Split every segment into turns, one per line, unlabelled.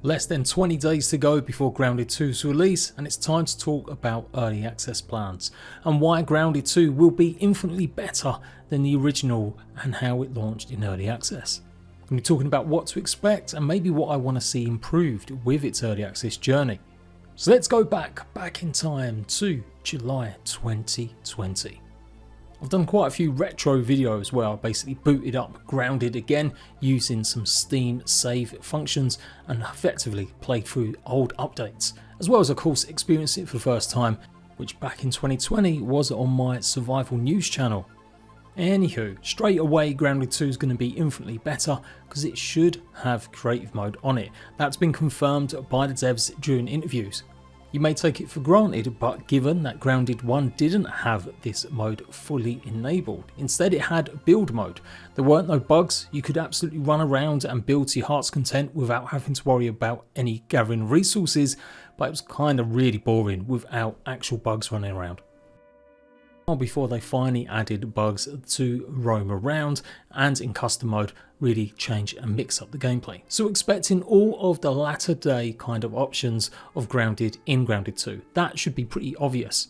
Less than 20 days to go before Grounded 2's release, and it's time to talk about early access plans and why Grounded 2 will be infinitely better than the original and how it launched in early access. I'm going to be talking about what to expect and maybe what I want to see improved with its early access journey. So let's go back in time to July 2020. I've done quite a few retro videos where I basically booted up Grounded again using some Steam save functions and effectively played through old updates, as well as of course experiencing it for the first time, which back in 2020 was on my survival news channel. Anywho, straight away Grounded 2 is going to be infinitely better because it should have creative mode on it. That's been confirmed by the devs during interviews. You may take it for granted, but given that Grounded 1 didn't have this mode fully enabled, instead it had build mode. There weren't no bugs, you could absolutely run around and build to your heart's content without having to worry about any gathering resources, but it was kind of really boring without actual bugs running around. Before they finally added bugs to roam around and in custom mode really change and mix up the gameplay. So expecting all of the latter day kind of options of Grounded in Grounded 2. That should be pretty obvious.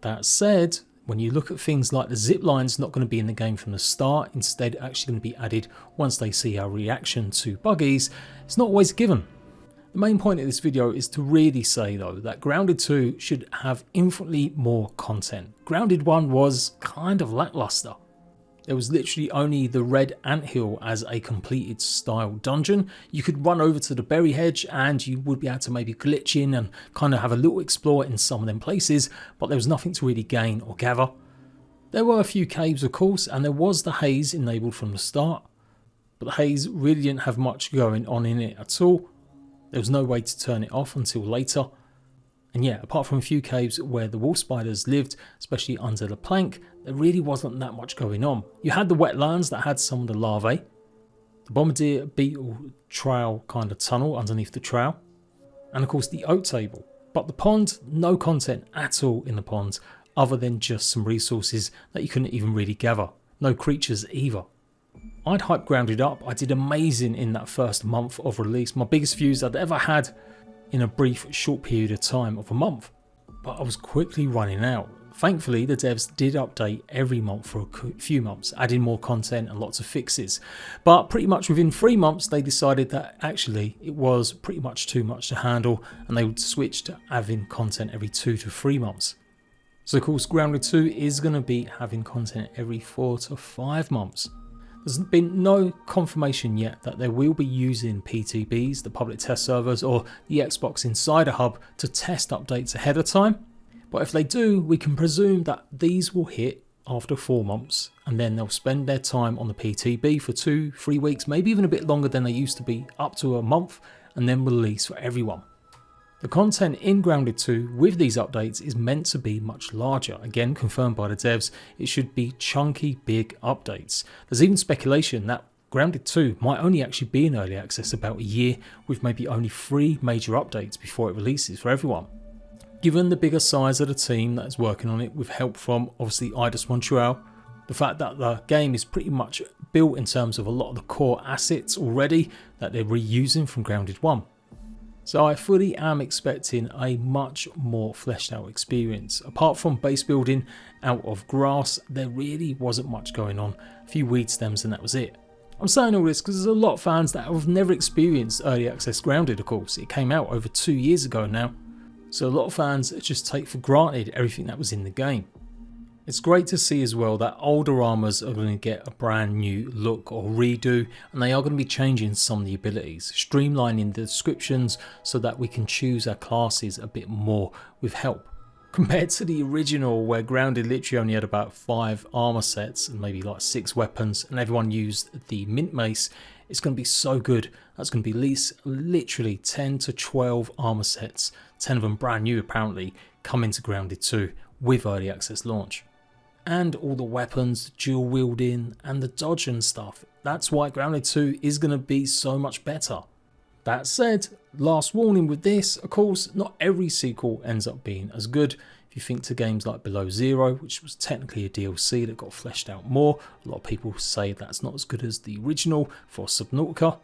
That said, when you look at things like the zip lines not going to be in the game from the start, instead actually going to be added once they see our reaction to buggies, it's not always given. The main point of this video is to really say though that Grounded 2 should have infinitely more content. Grounded 1 was kind of lackluster. There was literally only the red anthill as a completed style dungeon. You could run over to the berry hedge and you would be able to maybe glitch in and kind of have a little explore in some of them places, but there was nothing to really gain or gather. There were a few caves of course, and there was the haze enabled from the start, but the haze really didn't have much going on in it at all. There was no way to turn it off until later. And yeah, apart from a few caves where the wolf spiders lived, especially under the plank, there really wasn't that much going on. You had the wetlands that had some of the larvae, the bombardier beetle trail kind of tunnel underneath the trail, and of course the oak table. But the pond, no content at all in the pond other than just some resources that you couldn't even really gather. No creatures either. I'd hyped Grounded up, I did amazing in that first month of release, my biggest views I'd ever had in a brief short period of time of a month, but I was quickly running out. Thankfully the devs did update every month for a few months, adding more content and lots of fixes, but pretty much within 3 months they decided that actually it was pretty much too much to handle and they would switch to having content every 2 to 3 months. So of course Grounded 2 is going to be having content every 4 to 5 months. There's been no confirmation yet that they will be using PTBs, the public test servers, or the Xbox Insider Hub to test updates ahead of time. But if they do, we can presume that these will hit after 4 months and then they'll spend their time on the PTB for 2-3 weeks, maybe even a bit longer than they used to be, up to a month, and then release for everyone. The content in Grounded 2 with these updates is meant to be much larger. Again, confirmed by the devs, it should be chunky, big updates. There's even speculation that Grounded 2 might only actually be in early access about a year, with maybe only 3 major updates before it releases for everyone. Given the bigger size of the team that is working on it, with help from obviously Eidos Montreal, the fact that the game is pretty much built in terms of a lot of the core assets already that they're reusing from Grounded 1. So I fully am expecting a much more fleshed out experience. Apart from base building out of grass, there really wasn't much going on. A few weed stems and that was it. I'm saying all this because there's a lot of fans that have never experienced early access Grounded of course. It came out over 2 years ago now. So a lot of fans just take for granted everything that was in the game. It's great to see as well that older armors are going to get a brand new look or redo, and they are going to be changing some of the abilities, streamlining the descriptions so that we can choose our classes a bit more with help. Compared to the original where Grounded literally only had about 5 armor sets and maybe like 6 weapons and everyone used the mint mace, it's going to be so good. That's going to be literally 10 to 12 armor sets, 10 of them brand new apparently, coming to Grounded 2 with early access launch. And all the weapons, dual wielding and the dodge and stuff. That's why Grounded 2 is going to be so much better. That said, last warning with this, of course, not every sequel ends up being as good. If you think to games like Below Zero, which was technically a DLC that got fleshed out more, a lot of people say that's not as good as the original for Subnautica.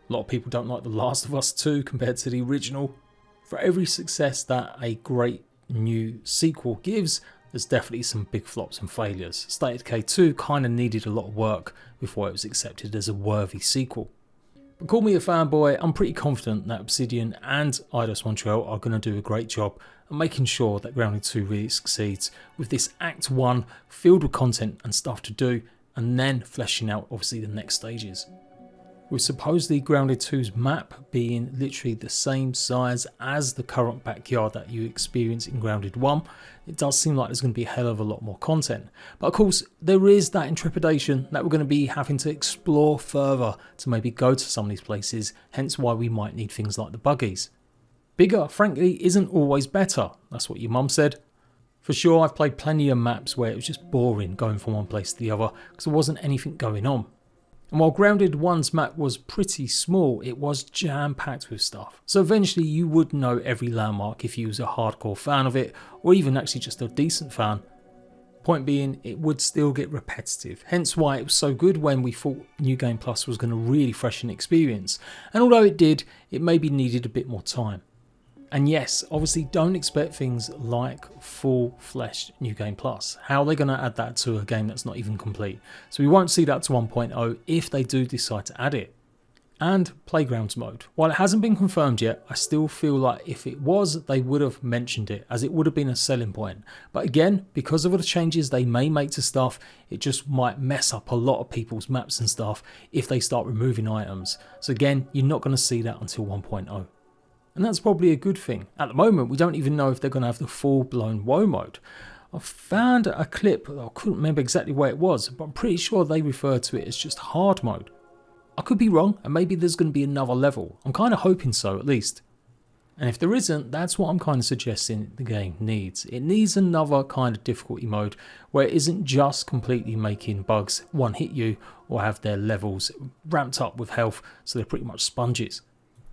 A lot of people don't like The Last of Us 2 compared to the original. For every success that a great new sequel gives, there's definitely some big flops and failures. State of Decay 2 kind of needed a lot of work before it was accepted as a worthy sequel. But call me a fanboy, I'm pretty confident that Obsidian and Eidos Montreal are going to do a great job at making sure that Grounded 2 really succeeds with this Act 1 filled with content and stuff to do, and then fleshing out obviously the next stages. With supposedly Grounded 2's map being literally the same size as the current backyard that you experience in Grounded 1, it does seem like there's going to be a hell of a lot more content. But of course, there is that intrepidation that we're going to be having to explore further to maybe go to some of these places, hence why we might need things like the buggies. Bigger, frankly, isn't always better. That's what your mum said. For sure, I've played plenty of maps where it was just boring going from one place to the other because there wasn't anything going on. And while Grounded 1's map was pretty small, it was jam-packed with stuff. So eventually you would know every landmark if you was a hardcore fan of it, or even actually just a decent fan. Point being, it would still get repetitive, hence why it was so good when we thought New Game Plus was going to really freshen the experience. And although it did, it maybe needed a bit more time. And yes, obviously don't expect things like full-fleshed New Game Plus. How are they going to add that to a game that's not even complete? So we won't see that to 1.0 if they do decide to add it. And Playgrounds mode. While it hasn't been confirmed yet, I still feel like if it was, they would have mentioned it, as it would have been a selling point. But again, because of all the changes they may make to stuff, it just might mess up a lot of people's maps and stuff if they start removing items. So again, you're not going to see that until 1.0. And that's probably a good thing. At the moment, we don't even know if they're going to have the full-blown WoW mode. I found a clip, I couldn't remember exactly where it was, but I'm pretty sure they refer to it as just hard mode. I could be wrong, and maybe there's going to be another level. I'm kind of hoping so, at least. And if there isn't, that's what I'm kind of suggesting the game needs. It needs another kind of difficulty mode where it isn't just completely making bugs one-hit you or have their levels ramped up with health so they're pretty much sponges.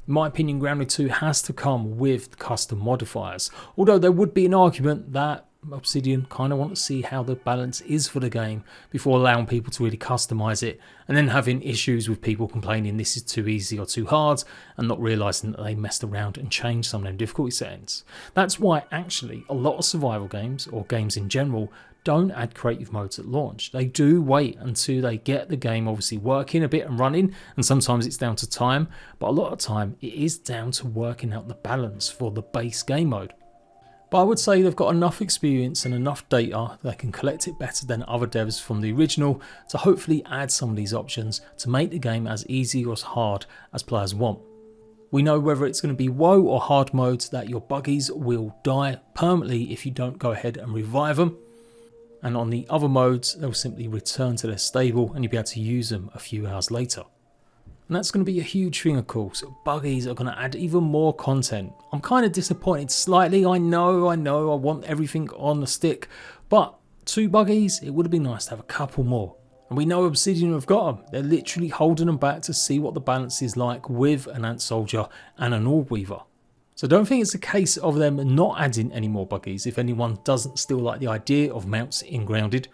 In my opinion, Grounded 2 has to come with custom modifiers, although there would be an argument that Obsidian kind of want to see how the balance is for the game before allowing people to really customize it, and then having issues with people complaining this is too easy or too hard and not realizing that they messed around and changed some of them difficulty settings. That's why actually a lot of survival games, or games in general, don't add creative modes at launch. They do wait until they get the game obviously working a bit and running, and sometimes it's down to time, but a lot of time it is down to working out the balance for the base game mode. But I would say they've got enough experience and enough data that they can collect it better than other devs from the original to hopefully add some of these options to make the game as easy or as hard as players want. We know whether it's going to be WoW or hard modes that your buggies will die permanently if you don't go ahead and revive them. And on the other modes, they'll simply return to their stable and you'll be able to use them a few hours later. And that's going to be a huge thing, of course. Buggies are going to add even more content. I'm kind of disappointed slightly. I know, I want everything on the stick. But 2 buggies, it would have been nice to have a couple more. And we know Obsidian have got them. They're literally holding them back to see what the balance is like with an Ant Soldier and an Orb Weaver. So don't think it's a case of them not adding any more buggies if anyone doesn't still like the idea of mounts in Grounded.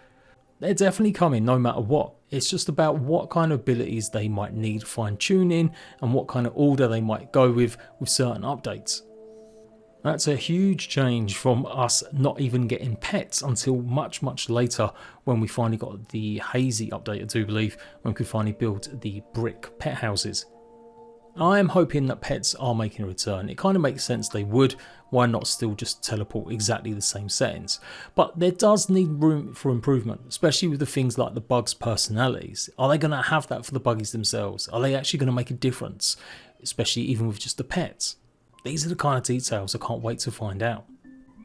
They're definitely coming no matter what. It's just about what kind of abilities they might need fine tuning and what kind of order they might go with certain updates. That's a huge change from us not even getting pets until much later when we finally got the Hazy update, I do believe, when we could finally build the brick pet houses. I am hoping that pets are making a return. It kind of makes sense they would. Why not still just teleport exactly the same settings? But there does need room for improvement, especially with the things like the bugs' personalities. Are they going to have that for the buggies themselves? Are they actually going to make a difference? Especially even with just the pets. These are the kind of details I can't wait to find out.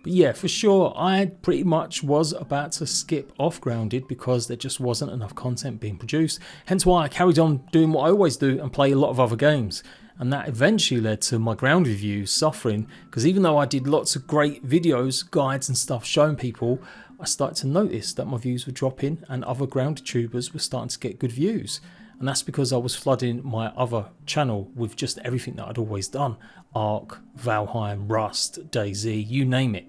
But yeah, for sure, I pretty much was about to skip off Grounded because there just wasn't enough content being produced. Hence why I carried on doing what I always do and play a lot of other games. And that eventually led to my Ground reviews suffering, because even though I did lots of great videos, guides and stuff showing people, I started to notice that my views were dropping and other Ground tubers were starting to get good views. And that's because I was flooding my other channel with just everything that I'd always done. Ark, Valheim, Rust, DayZ, you name it.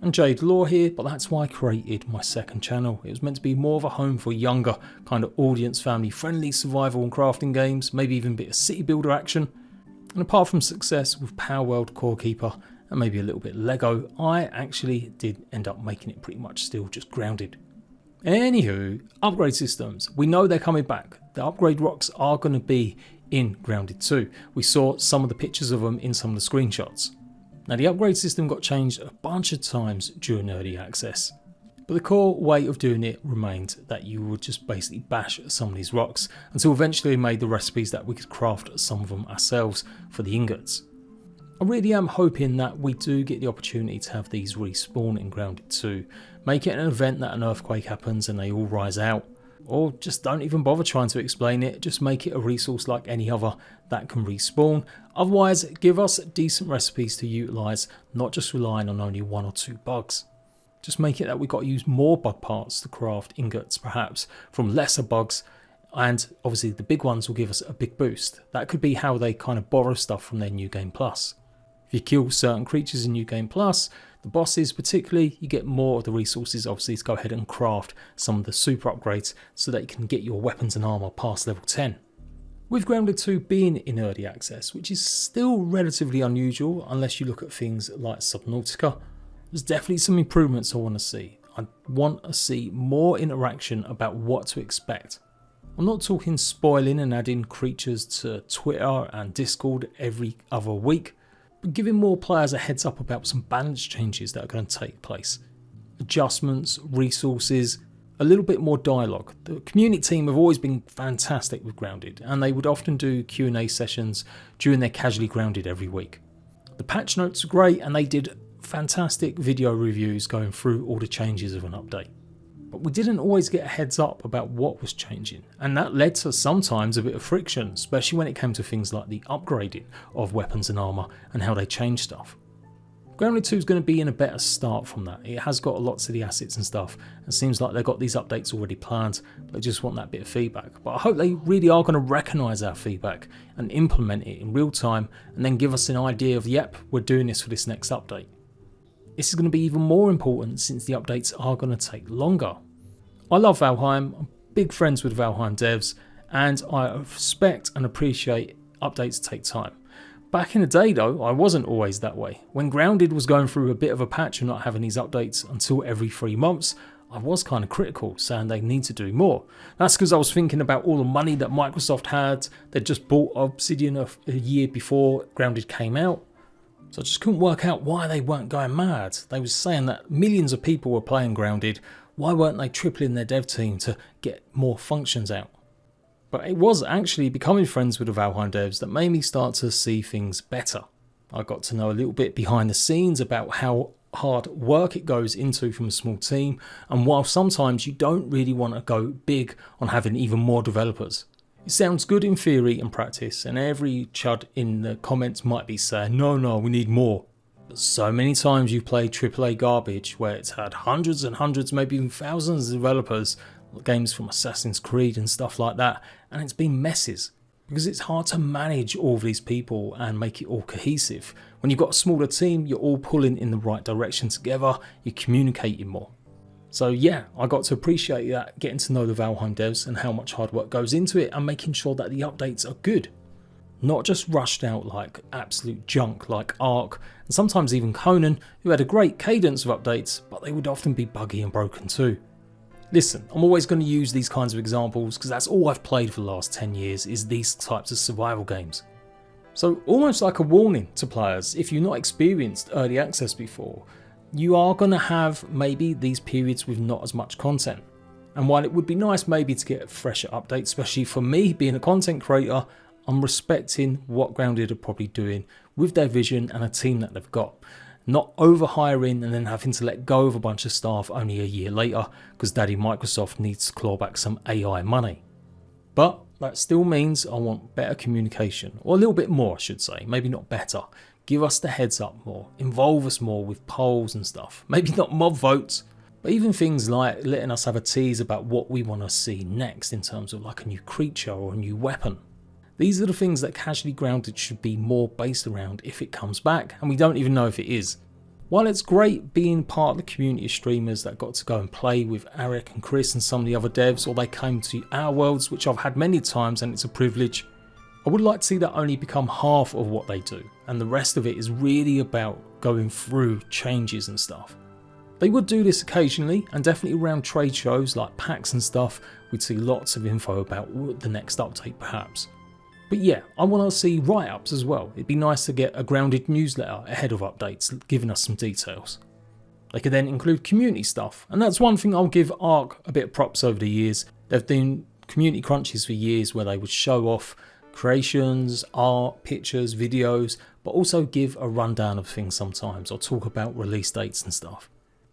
And Jade Lore here, but that's why I created my second channel. It was meant to be more of a home for younger kind of audience, family friendly survival and crafting games, maybe even a bit of city builder action. And apart from success with Power World, Core Keeper and maybe a little bit Lego, I actually did end up making it pretty much still just grounded. Anywho, upgrade systems. We know they're coming back. The upgrade rocks are going to be in Grounded 2. We saw some of the pictures of them in some of the screenshots. Now the upgrade system got changed a bunch of times during early access, but the core way of doing it remained that you would just basically bash some of these rocks until eventually we made the recipes that we could craft some of them ourselves for the ingots. I really am hoping that we do get the opportunity to have these respawn in Grounded 2, make it an event that an earthquake happens and they all rise out. Or just don't even bother trying to explain it, just make it a resource like any other that can respawn. Otherwise, give us decent recipes to utilise, not just relying on only 1 or 2 bugs. Just make it that we've got to use more bug parts to craft ingots, perhaps, from lesser bugs, and obviously the big ones will give us a big boost. That could be how they kind of borrow stuff from their New Game Plus. If you kill certain creatures in New Game Plus, the bosses particularly, you get more of the resources obviously to go ahead and craft some of the super upgrades so that you can get your weapons and armour past level 10. With Grounded 2 being in early access, which is still relatively unusual unless you look at things like Subnautica, there's definitely some improvements I want to see. I want to see more interaction about what to expect. I'm not talking spoiling and adding creatures to Twitter and Discord every other week, but giving more players a heads up about some balance changes that are going to take place. Adjustments, resources, a little bit more dialogue. The community team have always been fantastic with Grounded, and they would often do Q&A sessions during their Casually Grounded every week. The patch notes are great, and they did fantastic video reviews going through all the changes of an update. But we didn't always get a heads up about what was changing, and that led to sometimes a bit of friction, especially when it came to things like the upgrading of weapons and armour and how they change stuff. Grounded 2 is going to be in a better start from that. It has got lots of the assets and stuff, and it seems like they've got these updates already planned, but they just want that bit of feedback. But I hope they really are going to recognise our feedback and implement it in real time, and then give us an idea of, yep, we're doing this for this next update. This is going to be even more important since the updates are going to take longer. I love Valheim, I'm big friends with Valheim devs, and I respect and appreciate updates take time. Back in the day though, I wasn't always that way. When Grounded was going through a bit of a patch and not having these updates until every 3 months, I was kind of critical, saying they need to do more. That's because I was thinking about all the money that Microsoft had. They'd just bought Obsidian a year before Grounded came out. So I just couldn't work out why they weren't going mad. They were saying that millions of people were playing Grounded. Why weren't they tripling their dev team to get more functions out? But it was actually becoming friends with the Valheim devs that made me start to see things better. I got to know a little bit behind the scenes about how hard work it goes into from a small team, and while sometimes you don't really want to go big on having even more developers. It sounds good in theory and practice, and every chud in the comments might be saying, no, we need more. But so many times you've played AAA garbage where it's had hundreds and hundreds, maybe even thousands of developers, games from Assassin's Creed and stuff like that, and it's been messes. Because it's hard to manage all of these people and make it all cohesive. When you've got a smaller team, you're all pulling in the right direction together, you're communicating more. So yeah, I got to appreciate that, getting to know the Valheim devs and how much hard work goes into it, and making sure that the updates are good. Not just rushed out like absolute junk like Ark, and sometimes even Conan, who had a great cadence of updates, but they would often be buggy and broken too. Listen, I'm always going to use these kinds of examples because that's all I've played for the last 10 years is these types of survival games. So almost like a warning to players, if you've not experienced early access before, you are going to have maybe these periods with not as much content. And while it would be nice maybe to get a fresher update, especially for me being a content creator, I'm respecting what Grounded are probably doing with their vision and a team that they've got. Not over hiring and then having to let go of a bunch of staff only a year later because Daddy Microsoft needs to claw back some AI money. But that still means I want better communication, or a little bit more I should say, maybe not better. Give us the heads up more, involve us more with polls and stuff. Maybe not mob votes, but even things like letting us have a tease about what we want to see next in terms of like a new creature or a new weapon. These are the things that Casually Grounded should be more based around if it comes back, and we don't even know if it is. While it's great being part of the community of streamers that got to go and play with Eric and Chris and some of the other devs, or they came to our worlds, which I've had many times and it's a privilege, I would like to see that only become half of what they do, and the rest of it is really about going through changes and stuff. They would do this occasionally, and definitely around trade shows like PAX and stuff, we'd see lots of info about the next update perhaps. But yeah, I want to see write-ups as well. It'd be nice to get a grounded newsletter ahead of updates, giving us some details. They could then include community stuff, and that's one thing I'll give ARK a bit of props over the years. They've done community crunches for years where they would show off creations, art, pictures, videos, but also give a rundown of things sometimes, or talk about release dates and stuff.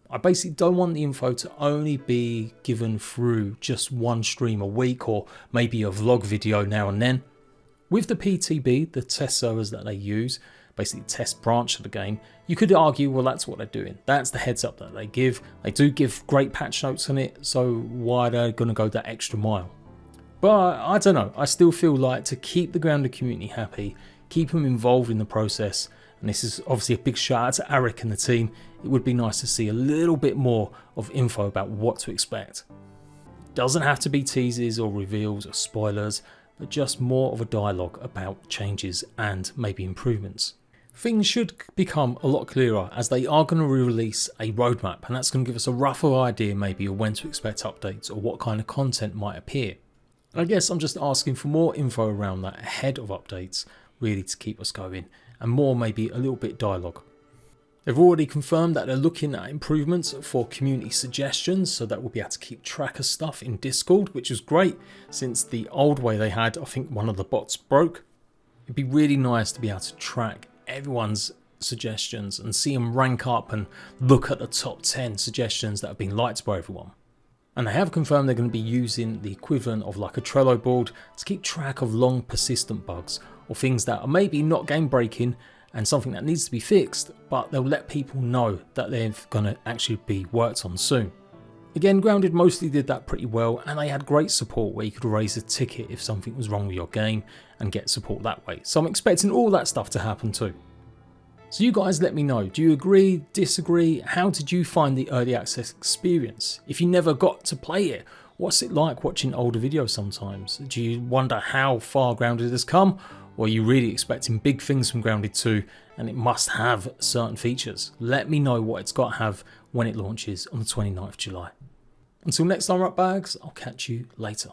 I basically don't want the info to only be given through just one stream a week, or maybe a vlog video now and then. With the PTB, the test servers that they use, basically the test branch of the game, you could argue, well, that's what they're doing. That's the heads up that they give. They do give great patch notes on it, so why are they going to go that extra mile? But I don't know, I still feel like to keep the grounded community happy, keep them involved in the process, and this is obviously a big shout out to Eric and the team, it would be nice to see a little bit more of info about what to expect. Doesn't have to be teases or reveals or spoilers, but just more of a dialogue about changes and maybe improvements. Things should become a lot clearer as they are going to release a roadmap, and that's going to give us a rougher idea maybe of when to expect updates or what kind of content might appear. And I guess I'm just asking for more info around that ahead of updates, really to keep us going, and more maybe a little bit dialogue. They've already confirmed that they're looking at improvements for community suggestions, so that we'll be able to keep track of stuff in Discord, which is great since the old way they had, I think one of the bots broke. It'd be really nice to be able to track everyone's suggestions and see them rank up and look at the top 10 suggestions that have been liked by everyone. And they have confirmed they're going to be using the equivalent of like a Trello board to keep track of long persistent bugs or things that are maybe not game breaking and something that needs to be fixed, but they'll let people know that they're going to actually be worked on soon. Again, Grounded mostly did that pretty well, and they had great support where you could raise a ticket if something was wrong with your game and get support that way. So I'm expecting all that stuff to happen too. So you guys let me know, do you agree, disagree? How did you find the early access experience? If you never got to play it, what's it like watching older videos sometimes? Do you wonder how far Grounded has come? Or are you really expecting big things from Grounded 2 and it must have certain features? Let me know what it's got to have when it launches on the 29th of July. Until next time, RATBAGGERS, I'll catch you later.